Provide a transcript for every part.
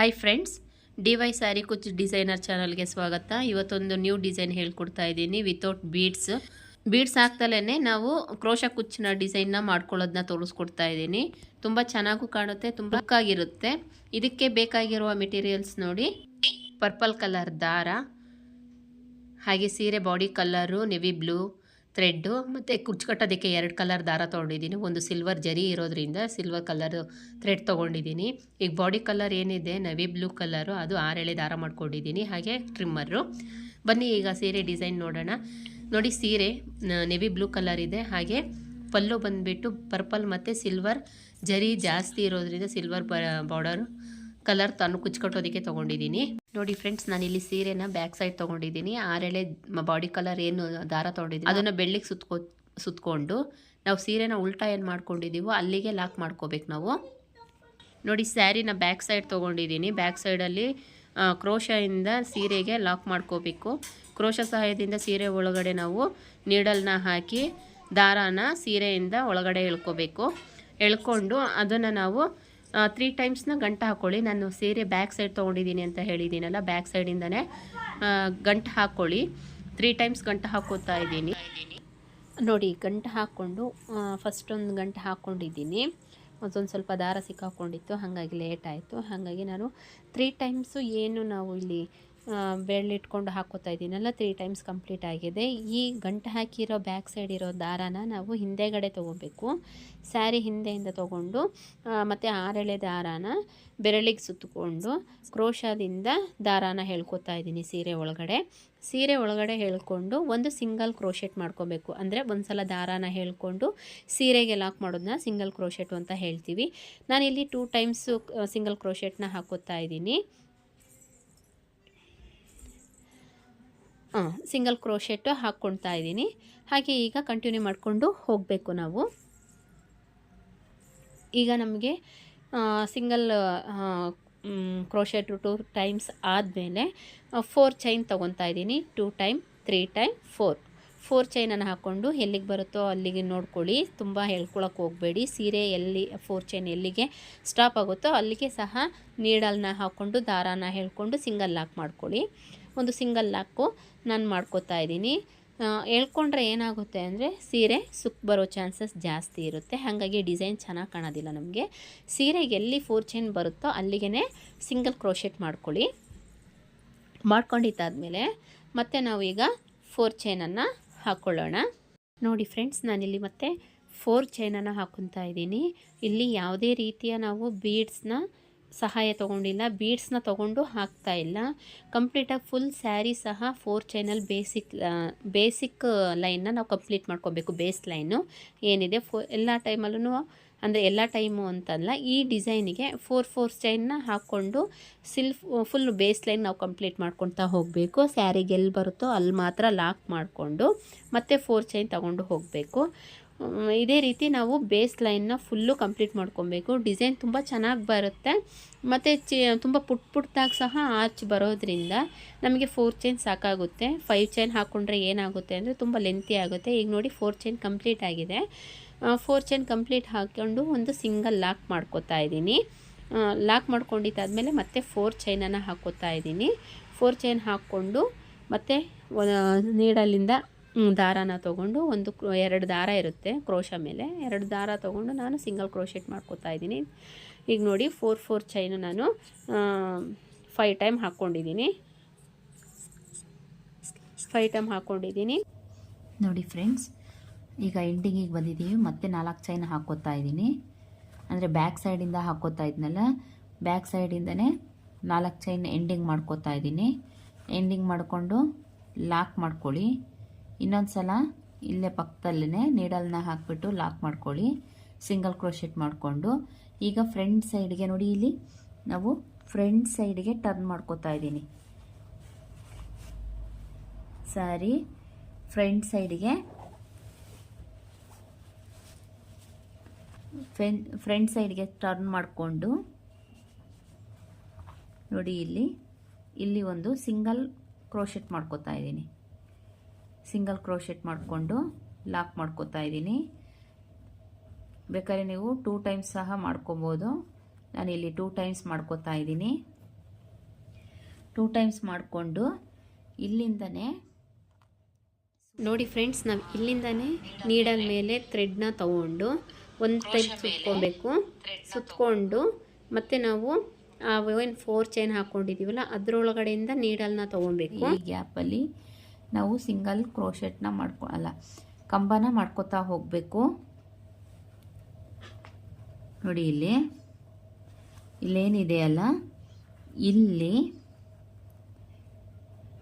Hi friends, DY sari kuchu designer ಚಾನಲ್ಗೆ ಸ್ವಾಗತ. ಇವತ್ತೊಂದು ನ್ಯೂ ಡಿಸೈನ್ ಹೇಳ್ಕೊಡ್ತಾ ಇದ್ದೀನಿ. ವಿತೌಟ್ ಬೀಡ್ಸ್ ಹಾಕ್ತಲೇ ನಾವು ಕ್ರೋಶ ಕುಚ್ಚಿನ ಡಿಸೈನ್ನ ಮಾಡ್ಕೊಳ್ಳೋದನ್ನ ತೋರಿಸ್ಕೊಡ್ತಾ ಇದ್ದೀನಿ. ತುಂಬ ಚೆನ್ನಾಗೂ ಕಾಣುತ್ತೆ, ತುಂಬ ಲುಕ್ ಆಗಿರುತ್ತೆ. ಇದಕ್ಕೆ ಬೇಕಾಗಿರುವ ಮೆಟೀರಿಯಲ್ಸ್ ನೋಡಿ. ಪರ್ಪಲ್ ಕಲರ್ ದಾರ, ಹಾಗೆ ಸೀರೆ body colour navy blue thread, ಮತ್ತು ಕುಚ್ಚು ಕಟ್ಟೋದಕ್ಕೆ 2 ಕಲರ್ ದಾರ ತೊಗೊಂಡಿದ್ದೀನಿ. ಒಂದು ಸಿಲ್ವರ್ ಜರಿ ಇರೋದ್ರಿಂದ ಸಿಲ್ವರ್ ಕಲರ್ ಥ್ರೆಡ್ ತೊಗೊಂಡಿದ್ದೀನಿ. ಈಗ ಬಾಡಿ ಕಲರ್ ಏನಿದೆ ನೆವಿ ಬ್ಲೂ ಕಲರು, ಅದು 6 ಎಳೆ ದಾರ ಮಾಡ್ಕೊಂಡಿದ್ದೀನಿ. ಹಾಗೆ ಟ್ರಿಮ್ಮರು. ಬನ್ನಿ ಈಗ ಸೀರೆ ಡಿಸೈನ್ ನೋಡೋಣ. ನೋಡಿ, ಸೀರೆ ನೆವಿ ಬ್ಲೂ ಕಲರ್ ಇದೆ. ಹಾಗೆ ಪಲ್ಲು ಬಂದುಬಿಟ್ಟು ಪರ್ಪಲ್ ಮತ್ತು ಸಿಲ್ವರ್ ಜರಿ ಜಾಸ್ತಿ ಇರೋದ್ರಿಂದ ಸಿಲ್ವರ್ ಬಾರ್ಡರ್ ಕಲರ್ ತಾನು ಕುಚ್ಕಟ್ಟೋದಕ್ಕೆ ತೊಗೊಂಡಿದ್ದೀನಿ. ನೋಡಿ ಫ್ರೆಂಡ್ಸ್, ನಾನಿಲ್ಲಿ ಸೀರೆನ ಬ್ಯಾಕ್ ಸೈಡ್ ತೊಗೊಂಡಿದ್ದೀನಿ. 6 ಎಳೆ ಬಾಡಿ ಕಲರ್ ಏನು ದಾರ ತೊಗೊಂಡಿದ್ದೀನಿ ಅದನ್ನು ಬೆಳ್ಳಿಗೆ ಸುತ್ಕೊಂಡು ನಾವು ಸೀರೆನ ಉಲ್ಟಾ ಏನು ಮಾಡ್ಕೊಂಡಿದ್ದೀವೋ ಅಲ್ಲಿಗೆ ಲಾಕ್ ಮಾಡ್ಕೋಬೇಕು ನಾವು. ನೋಡಿ, ಸ್ಯಾರಿನ ಬ್ಯಾಕ್ ಸೈಡ್ ತೊಗೊಂಡಿದ್ದೀನಿ. ಬ್ಯಾಕ್ ಸೈಡಲ್ಲಿ ಕ್ರೋಶದಿಂದ ಸೀರೆಗೆ ಲಾಕ್ ಮಾಡ್ಕೋಬೇಕು. ಕ್ರೋಶ ಸಹಾಯದಿಂದ ಸೀರೆ ಒಳಗಡೆ ನಾವು ನೀಡಲ್ನ ಹಾಕಿ ದಾರಾನ ಸೀರೆಯಿಂದ ಒಳಗಡೆ ಎಳ್ಕೋಬೇಕು. ಎಳ್ಕೊಂಡು ಅದನ್ನು ನಾವು 3 ಟೈಮ್ಸ್ನ ಗಂಟು ಹಾಕ್ಕೊಳ್ಳಿ. ನಾನು ಸೀರೆ ಬ್ಯಾಕ್ ಸೈಡ್ ತೊಗೊಂಡಿದ್ದೀನಿ ಅಂತ ಹೇಳಿದ್ದೀನಲ್ಲ, ಬ್ಯಾಕ್ ಸೈಡಿಂದನೇ ಗಂಟು ಹಾಕ್ಕೊಳ್ಳಿ. 3 ಟೈಮ್ಸ್ ಗಂಟು ಹಾಕೋತಾ ಇದ್ದೀನಿ. ನೋಡಿ, ಗಂಟು ಹಾಕ್ಕೊಂಡು ಫಸ್ಟ್ ಒಂದು ಗಂಟು ಹಾಕ್ಕೊಂಡಿದ್ದೀನಿ. ಅದೊಂದು ಸ್ವಲ್ಪ ದಾರ ಸಿಕ್ಕಾಕೊಂಡಿತ್ತು, ಹಾಗಾಗಿ ಲೇಟ್ ಆಯಿತು. ಹಾಗಾಗಿ ನಾನು 3 ಟೈಮ್ಸು ಏನು ನಾವು ಇಲ್ಲಿ ಬೆಳ್ಳಿಟ್ಕೊಂಡು ಹಾಕೋತಾ ಇದ್ದೀನಲ್ಲ, 3 ಟೈಮ್ಸ್ ಕಂಪ್ಲೀಟ್ ಆಗಿದೆ. ಈ ಗಂಟು ಹಾಕಿರೋ ಬ್ಯಾಕ್ ಸೈಡ್ ಇರೋ ದಾರಾನ ನಾವು ಹಿಂದೆಗಡೆ ತೊಗೋಬೇಕು. ಸ್ಯಾರಿ ಹಿಂದೆಯಿಂದ ತೊಗೊಂಡು ಮತ್ತು 6 ಎಳೆ ದಾರಾನ ಬೆರಳಿಗೆ ಸುತ್ತಕೊಂಡು ಕ್ರೋಶದಿಂದ ದಾರಾನ ಹೇಳ್ಕೊತಾ ಇದ್ದೀನಿ ಸೀರೆ ಒಳಗಡೆ ಹೇಳ್ಕೊಂಡು ಒಂದು ಸಿಂಗಲ್ ಕ್ರೋಶೆಟ್ ಮಾಡ್ಕೋಬೇಕು. ಅಂದರೆ ಒಂದು ಸಲ ದಾರಾನ ಹೇಳ್ಕೊಂಡು ಸೀರೆಗೆ ಲಾಕ್ ಮಾಡೋದನ್ನ ಸಿಂಗಲ್ ಕ್ರೋಶೆಟ್ ಅಂತ ಹೇಳ್ತೀವಿ. ನಾನಿಲ್ಲಿ 2 ಟೈಮ್ಸು ಸಿಂಗಲ್ ಕ್ರೋಶೆಟ್ನ ಹಾಕೋತಾ ಇದ್ದೀನಿ. ಸಿಂಗಲ್ ಕ್ರೋಶೆಟ್ ಹಾಕ್ಕೊಳ್ತಾ ಇದ್ದೀನಿ. ಹಾಗೆ ಈಗ ಕಂಟಿನ್ಯೂ ಮಾಡಿಕೊಂಡು ಹೋಗಬೇಕು ನಾವು. ಈಗ ನಮಗೆ ಸಿಂಗಲ್ ಕ್ರೋಶೆಟ್ 2 ಟೈಮ್ಸ್ ಆದಮೇಲೆ 4 ಚೈನ್ ತೊಗೊತಾ ಇದ್ದೀನಿ. 2 ಟೈಮ್ 3 ಟೈಮ್ 4 ಚೈನನ್ನು ಹಾಕ್ಕೊಂಡು ಎಲ್ಲಿಗೆ ಬರುತ್ತೋ ಅಲ್ಲಿಗೆ ನೋಡ್ಕೊಳ್ಳಿ. ತುಂಬ ಹೇಳ್ಕೊಳಕ್ಕೆ ಹೋಗಬೇಡಿ. ಸೀರೆ ಎಲ್ಲಿ 4 ಚೈನ್ ಎಲ್ಲಿಗೆ ಸ್ಟಾಪ್ ಆಗುತ್ತೋ ಅಲ್ಲಿಗೆ ಸಹ ನೀಡಲ್ನ ಹಾಕ್ಕೊಂಡು ದಾರಾನ ಹೇಳ್ಕೊಂಡು ಸಿಂಗಲ್ ಲಾಕ್ ಮಾಡ್ಕೊಳ್ಳಿ. ಒಂದು ಸಿಂಗಲ್ ಲಾಕು ನಾನು ಮಾಡ್ಕೋತಾ ಇದ್ದೀನಿ. ಹೇಳ್ಕೊಂಡ್ರೆ ಏನಾಗುತ್ತೆ ಅಂದರೆ ಸೀರೆ ಸುಕ್ ಬರೋ ಚಾನ್ಸಸ್ ಜಾಸ್ತಿ ಇರುತ್ತೆ. ಹಾಗಾಗಿ ಡಿಸೈನ್ ಚೆನ್ನಾಗಿ ಕಾಣೋದಿಲ್ಲ ನಮಗೆ. ಸೀರೆಗೆ ಎಲ್ಲಿ 4 ಚೈನ್ ಬರುತ್ತೋ ಅಲ್ಲಿಗೆ ಸಿಂಗಲ್ ಕ್ರೋಶೆಟ್ ಮಾಡ್ಕೊಳ್ಳಿ. ಮಾಡ್ಕೊಂಡಿದ್ದಾದಮೇಲೆ ಮತ್ತೆ ನಾವು ಈಗ 4 ಚೈನನ್ನು ಹಾಕ್ಕೊಳ್ಳೋಣ. ನೋಡಿ ಫ್ರೆಂಡ್ಸ್, ನಾನಿಲ್ಲಿ ಮತ್ತೆ 4 ಚೈನನ್ನು ಹಾಕ್ಕೊತಾ ಇದ್ದೀನಿ. ಇಲ್ಲಿ ಯಾವುದೇ ರೀತಿಯ ನಾವು ಬೀಡ್ಸ್ನ ಸಹಾಯ ತೊಗೊಂಡಿಲ್ಲ, ಬೀಡ್ಸ್ನ ತೊಗೊಂಡು ಹಾಕ್ತಾ ಇಲ್ಲ. ಕಂಪ್ಲೀಟಾಗಿ ಫುಲ್ ಸ್ಯಾರಿ ಸಹ 4 ಚೈನಲ್ಲಿ ಬೇಸಿಕ್ ಲೈನ್ನ ನಾವು ಕಂಪ್ಲೀಟ್ ಮಾಡ್ಕೋಬೇಕು. ಬೇಸ್ ಲೈನು ಏನಿದೆ ಎಲ್ಲ ಟೈಮಲ್ಲೂ, ಅಂದರೆ ಎಲ್ಲ ಟೈಮು ಅಂತಲ್ಲ, ಈ ಡಿಸೈನಿಗೆ 4 ಚೈನ್ನ ಹಾಕ್ಕೊಂಡು ಫುಲ್ ಬೇಸ್ ಲೈನ್ ನಾವು ಕಂಪ್ಲೀಟ್ ಮಾಡ್ಕೊತಾ ಹೋಗಬೇಕು. ಸ್ಯಾರಿಗೆ ಎಲ್ಲಿ ಬರುತ್ತೋ ಅಲ್ಲಿ ಮಾತ್ರ ಲಾಕ್ ಮಾಡಿಕೊಂಡು ಮತ್ತೆ 4 ಚೈನ್ ತೊಗೊಂಡು ಹೋಗಬೇಕು. ಇದೇ ರೀತಿ ನಾವು ಬೇಸ್ ಲೈನ್ನ ಫುಲ್ಲು ಕಂಪ್ಲೀಟ್ ಮಾಡ್ಕೊಬೇಕು. ಡಿಸೈನ್ ತುಂಬ ಚೆನ್ನಾಗಿ ಬರುತ್ತೆ. ಮತ್ತು ತುಂಬ ಪುಟ್ದಾಗಿ ಸಹ ಆರ್ಚ್ ಬರೋದ್ರಿಂದ ನಮಗೆ 4 ಚೈನ್ ಸಾಕಾಗುತ್ತೆ. 5 ಚೈನ್ ಹಾಕ್ಕೊಂಡ್ರೆ ಏನಾಗುತ್ತೆ ಅಂದರೆ ತುಂಬ ಲೆಂತಿ ಆಗುತ್ತೆ. ಈಗ ನೋಡಿ 4 ಚೈನ್ ಕಂಪ್ಲೀಟ್ ಆಗಿದೆ. 4 ಚೈನ್ ಕಂಪ್ಲೀಟ್ ಹಾಕ್ಕೊಂಡು ಒಂದು ಸಿಂಗಲ್ ಲಾಕ್ ಮಾಡ್ಕೋತಾ ಇದ್ದೀನಿ. ಲಾಕ್ ಮಾಡ್ಕೊಂಡಿದ್ದಾದಮೇಲೆ ಮತ್ತೆ 4 ಚೈನನ್ನು ಹಾಕ್ಕೋತಾ ಇದ್ದೀನಿ. 4 ಚೈನ್ ಹಾಕ್ಕೊಂಡು ಮತ್ತು ನೀಡಲಿಂದ ದಾರಾನ ತೊಗೊಂಡು 2 ದಾರ ಇರುತ್ತೆ ಕ್ರೋಶ ಮೇಲೆ, 2 ದಾರ ತೊಗೊಂಡು ನಾನು ಸಿಂಗಲ್ ಕ್ರೋಶೆಟ್ ಮಾಡ್ಕೋತಾ ಇದ್ದೀನಿ. ಈಗ ನೋಡಿ 4 ಚೈನು ನಾನು 5 ಟೈಮ್ ಹಾಕ್ಕೊಂಡಿದ್ದೀನಿ. 5 ಟೈಮ್ ಹಾಕ್ಕೊಂಡಿದ್ದೀನಿ. ನೋಡಿ ಫ್ರೆಂಡ್ಸ್, ಈಗ ಎಂಡಿಂಗಿಗೆ ಬಂದಿದ್ದೀವಿ. ಮತ್ತೆ 4 ಚೈನ್ ಹಾಕ್ಕೋತಾ ಇದ್ದೀನಿ. ಅಂದರೆ ಬ್ಯಾಕ್ ಸೈಡಿಂದ ಹಾಕ್ಕೋತಾ ಇದ್ನಲ್ಲ, ಬ್ಯಾಕ್ ಸೈಡಿಂದನೇ 4 ಚೈನ್ ಎಂಡಿಂಗ್ ಮಾಡ್ಕೋತಾ ಇದ್ದೀನಿ. ಎಂಡಿಂಗ್ ಮಾಡಿಕೊಂಡು ಲಾಕ್ ಮಾಡ್ಕೊಳ್ಳಿ. ಇನ್ನೊಂದು ಸಲ ಇಲ್ಲೇ ಪಕ್ಕದಲ್ಲೇ ನೀಡಲ್ನ ಹಾಕಿಬಿಟ್ಟು ಲಾಕ್ ಮಾಡ್ಕೊಳ್ಳಿ. ಸಿಂಗಲ್ ಕ್ರೋಶೆಟ್ ಮಾಡಿಕೊಂಡು ಈಗ ಫ್ರಂಟ್ ಸೈಡ್ಗೆ ನೋಡಿ, ಇಲ್ಲಿ ನಾವು ಫ್ರಂಟ್ ಸೈಡ್ಗೆ ಟರ್ನ್ ಮಾಡ್ಕೋತಾ ಇದ್ದೀನಿ. ಸ್ಯಾರಿ ಫ್ರಂಟ್ ಸೈಡ್ಗೆ ಟರ್ನ್ ಮಾಡಿಕೊಂಡು ನೋಡಿ, ಇಲ್ಲಿ ಒಂದು ಸಿಂಗಲ್ ಕ್ರೋಶೆಟ್ ಮಾಡ್ಕೋತಾ ಇದ್ದೀನಿ. ಸಿಂಗಲ್ ಕ್ರೋಶೆಟ್ ಮಾಡಿಕೊಂಡು ಲಾಕ್ ಮಾಡ್ಕೋತಾ ಇದ್ದೀನಿ. ಬೇಕಾದ್ರೆ ನೀವು 2 ಟೈಮ್ಸ್ ಸಹ ಮಾಡ್ಕೊಬೋದು. ನಾನಿಲ್ಲಿ 2 ಟೈಮ್ಸ್ ಮಾಡ್ಕೋತಾ ಇದ್ದೀನಿ. 2 ಟೈಮ್ಸ್ ಮಾಡಿಕೊಂಡು ಇಲ್ಲಿಂದನೇ ನೋಡಿ ಫ್ರೆಂಡ್ಸ್, ನಾವು ಇಲ್ಲಿಂದಾನೇ ನೀಡಲ್ ಮೇಲೆ ಥ್ರೆಡ್ನ ತಗೊಂಡು ಒಂದು ಟೈಮ್ ಸುತ್ಕೊಬೇಕು. ಸುತ್ಕೊಂಡು ಮತ್ತೆ ನಾವು ಏನು 4 ಚೈನ್ ಹಾಕ್ಕೊಂಡಿದ್ದೀವಲ್ಲ ಅದರೊಳಗಡೆಯಿಂದ ನೀಡಲ್ನ ತೊಗೊಬೇಕು. ಈ ಗ್ಯಾಪಲ್ಲಿ ನಾವು ಸಿಂಗಲ್ ಕ್ರೋಶೆಟ್ನ ಕಂಬನ ಮಾಡ್ಕೋತಾ ಹೋಗಬೇಕು. ನೋಡಿ ಇಲ್ಲೇನಿದೆಯಲ್ಲ, ಇಲ್ಲಿ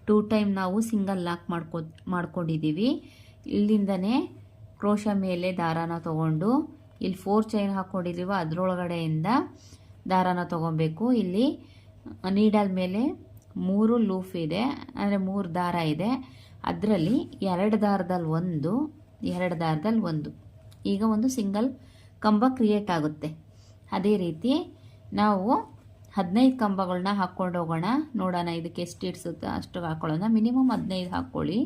2 ಟೈಮ್ ನಾವು ಸಿಂಗಲ್ ಲಾಕ್ ಮಾಡ್ಕೊಂಡಿದ್ದೀವಿ. ಇಲ್ಲಿಂದನೇ ಕ್ರೋಶ ಮೇಲೆ ದಾರಾನ ತಗೊಂಡು ಇಲ್ಲಿ 4 ಚೈನ್ ಹಾಕ್ಕೊಂಡಿದ್ದೀವೋ ಅದರೊಳಗಡೆಯಿಂದ ದಾರಾನ ತೊಗೊಬೇಕು. ಇಲ್ಲಿ ನೀಡಲ್ ಮೇಲೆ 3 ಲೂಫ್ ಇದೆ, ಅಂದರೆ 3 ದಾರ ಇದೆ. ಅದರಲ್ಲಿ 2 ದಾರದಲ್ಲಿ ಒಂದು ಈಗ ಒಂದು ಸಿಂಗಲ್ ಕಂಬ ಕ್ರಿಯೇಟ್ ಆಗುತ್ತೆ. ಅದೇ ರೀತಿ ನಾವು 15 ಕಂಬಗಳನ್ನ ಹಾಕ್ಕೊಂಡು ಹೋಗೋಣ. ನೋಡೋಣ ಇದಕ್ಕೆ ಎಷ್ಟು ಇಡ್ಸುತ್ತೆ ಅಷ್ಟು ಹಾಕ್ಕೊಳ್ಳೋಣ. ಮಿನಿಮಮ್ 15 ಹಾಕ್ಕೊಳ್ಳಿ.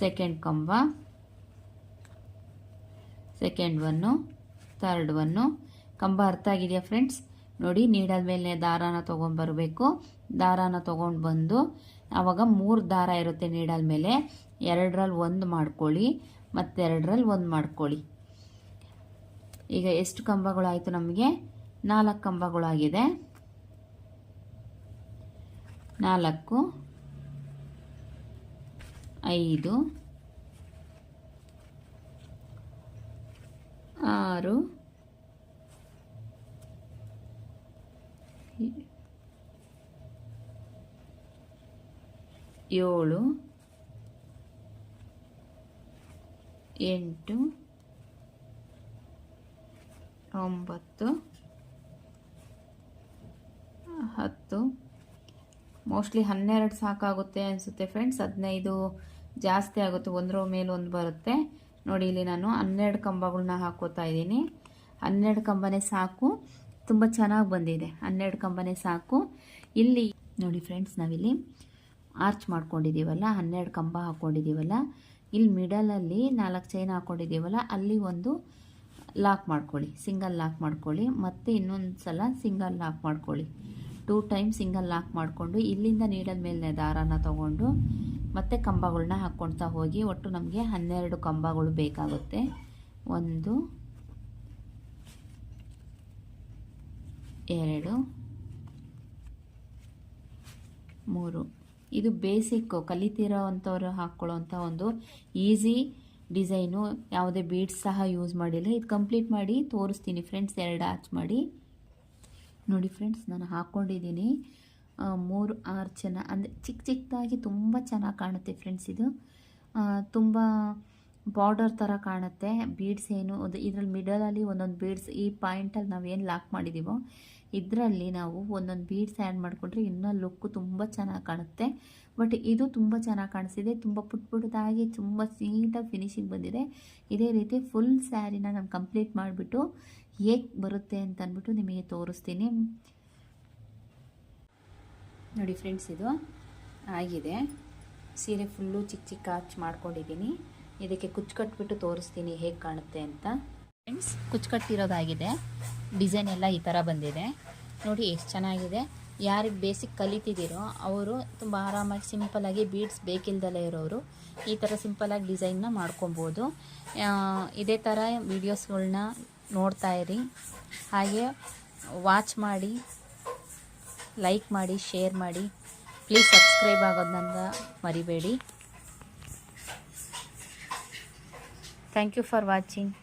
ಸೆಕೆಂಡ್ ಕಂಬ, ಸೆಕೆಂಡ್ ಒನ್ನು, ಥರ್ಡ್ ಒನ್ನು. ಕಂಬ ಅರ್ಥ ಆಗಿದೆಯಾ ಫ್ರೆಂಡ್ಸ್? ನೋಡಿ ನೀಡಲ್ ಮೇಲೆ ದಾರಾನ ತೊಗೊಂಡ್ಬರಬೇಕು. ದಾರಾನ ತೊಗೊಂಡು ಬಂದು ಆವಾಗ 3 ದಾರ ಇರುತ್ತೆ ನೀಡಲ್ ಮೇಲೆ, 2ರಲ್ಲಿ 1 ಮಾಡ್ಕೊಳ್ಳಿ, ಮತ್ತು 2ರಲ್ಲಿ 1 ಮಾಡ್ಕೊಳ್ಳಿ. ಈಗ ಎಷ್ಟು ಕಂಬಗಳಾಯಿತು? ನಮಗೆ 4 ಕಂಬಗಳಾಗಿದೆ. 4, 5, 6, 7, 8, 9, 10. ಮೋಸ್ಟ್ಲಿ 12 ಸಾಕಾಗುತ್ತೆ ಅನಿಸುತ್ತೆ ಫ್ರೆಂಡ್ಸ್. 15 ಜಾಸ್ತಿ ಆಗುತ್ತೆ, ಒಂದರ ಮೇಲೆ ಒಂದು ಬರುತ್ತೆ. ನೋಡಿ ಇಲ್ಲಿ ನಾನು 12 ಕಂಬಗಳನ್ನ ಹಾಕೋತಾ ಇದ್ದೀನಿ. 12 ಕಂಬನೇ ಸಾಕು, ತುಂಬ ಚೆನ್ನಾಗಿ ಬಂದಿದೆ. 12 ಕಂಬನೇ ಸಾಕು. ಇಲ್ಲಿ ನೋಡಿ ಫ್ರೆಂಡ್ಸ್, ನಾವಿಲ್ಲಿ ಆರ್ಚ್ ಮಾಡ್ಕೊಂಡಿದ್ದೀವಲ್ಲ, 12 ಕಂಬ ಹಾಕ್ಕೊಂಡಿದ್ದೀವಲ್ಲ, ಇಲ್ಲಿ ಮಿಡಲಲ್ಲಿ 4 ಚೈನ್ ಹಾಕ್ಕೊಂಡಿದ್ದೀವಲ್ಲ, ಅಲ್ಲಿ ಒಂದು ಲಾಕ್ ಮಾಡ್ಕೊಳ್ಳಿ, ಸಿಂಗಲ್ ಲಾಕ್ ಮಾಡ್ಕೊಳ್ಳಿ. ಮತ್ತು ಇನ್ನೊಂದು ಸಲ ಸಿಂಗಲ್ ಲಾಕ್ ಮಾಡ್ಕೊಳ್ಳಿ. 2 ಟೈಮ್ ಸಿಂಗಲ್ ಲಾಕ್ ಮಾಡಿಕೊಂಡು ಇಲ್ಲಿಂದ ನೀಡಲ್ ಮೇಲೆ ದಾರಾನ ತಗೊಂಡು ಮತ್ತೆ ಕಂಬಗಳನ್ನ ಹಾಕ್ಕೊಳ್ತಾ ಹೋಗಿ. ಒಟ್ಟು ನಮಗೆ 12 ಕಂಬಗಳು ಬೇಕಾಗುತ್ತೆ. 1, 2, 3. ಇದು ಬೇಸಿಕ್ ಕಲಿತಿರೋ ಅಂಥವ್ರು ಹಾಕ್ಕೊಳ್ಳೋವಂಥ ಒಂದು ಈಸಿ ಡಿಸೈನು. ಯಾವುದೇ ಬೀಡ್ಸ್ ಸಹ ಯೂಸ್ ಮಾಡಿಲ್ಲ. ಇದು ಕಂಪ್ಲೀಟ್ ಮಾಡಿ ತೋರಿಸ್ತೀನಿ ಫ್ರೆಂಡ್ಸ್, 2 ಆರ್ಚ್ ಮಾಡಿ. ನೋಡಿ ಫ್ರೆಂಡ್ಸ್, ನಾನು ಹಾಕ್ಕೊಂಡಿದ್ದೀನಿ 3 ಆರ್ಚನ್ನು. ಅಂದರೆ ಚಿಕ್ಕದಾಗಿ ತುಂಬ ಚೆನ್ನಾಗಿ ಕಾಣುತ್ತೆ ಫ್ರೆಂಡ್ಸ್. ಇದು ತುಂಬ ಬಾರ್ಡರ್ ಥರ ಕಾಣುತ್ತೆ. ಬೀಡ್ಸ್ ಏನು ಇದರಲ್ಲಿ ಮಿಡಲಲ್ಲಿ ಒಂದೊಂದು ಬೀಡ್ಸ್, ಈ ಪಾಯಿಂಟಲ್ಲಿ ನಾವೇನು ಲಾಕ್ ಮಾಡಿದ್ದೀವೋ ಇದರಲ್ಲಿ ನಾವು ಒಂದೊಂದು ಬೀಡ್ಸ್ ಆ್ಯಡ್ ಮಾಡಿಕೊಂಡ್ರೆ ಇನ್ನೂ ಲುಕ್ಕು ತುಂಬ ಚೆನ್ನಾಗಿ ಕಾಣುತ್ತೆ. ಬಟ್ ಇದು ತುಂಬ ಚೆನ್ನಾಗಿ ಕಾಣಿಸಿದೆ. ತುಂಬ ಪುಟ್ಟದಾಗಿ ತುಂಬ ನೀಟಾಗಿ ಫಿನಿಶಿಂಗ್ ಬಂದಿದೆ. ಇದೇ ರೀತಿ ಫುಲ್ ಸ್ಯಾರಿನ ನಾನು ಕಂಪ್ಲೀಟ್ ಮಾಡಿಬಿಟ್ಟು ಹೇಗೆ ಬರುತ್ತೆ ಅಂತ ಅಂದ್ಬಿಟ್ಟು ನಿಮಗೆ ತೋರಿಸ್ತೀನಿ. ನೋಡಿ ಫ್ರೆಂಡ್ಸ್, ಇದು ಆಗಿದೆ. ಸೀರೆ ಫುಲ್ಲು ಚಿಕ್ಕ ಆರ್ಚ್ ಮಾಡ್ಕೊಂಡಿದ್ದೀನಿ. ಇದಕ್ಕೆ ಕುಚ್ಚು ಕಟ್ಬಿಟ್ಟು ತೋರಿಸ್ತೀನಿ ಹೇಗೆ ಕಾಣುತ್ತೆ ಅಂತ. ಫ್ರೆಂಡ್ಸ್, ಕುಚ್ಚು ಕಟ್ಟಿರೋದಾಗಿದೆ. ಡಿಸೈನ್ ಎಲ್ಲ ಈ ಥರ ಬಂದಿದೆ. ನೋಡಿ ಎಷ್ಟು ಚೆನ್ನಾಗಿದೆ. ಯಾರಿಗೆ ಬೇಸಿಕ್ ಕಲಿತಿದ್ದೀರೋ ಅವರು ತುಂಬ ಆರಾಮಾಗಿ ಸಿಂಪಲ್ಲಾಗಿ ಬೀಡ್ಸ್ ಬೇಕಿಲ್ದಲೇ ಇರೋರು ಈ ಥರ ಸಿಂಪಲ್ಲಾಗಿ ಡಿಸೈನ್ನ ಮಾಡ್ಕೊಬೋದು. ಇದೇ ಥರ ವೀಡಿಯೋಸ್ಗಳನ್ನ ನೋಡ್ತಾ ಇರಿ. ಹಾಗೆ ವಾಚ್ ಮಾಡಿ, ಲೈಕ್ ಮಾಡಿ, ಶೇರ್ ಮಾಡಿ. ಪ್ಲೀಸ್ ಸಬ್ಸ್ಕ್ರೈಬ್ ಆಗೋದನ್ನ ಮರಿಬೇಡಿ. Thank you for watching.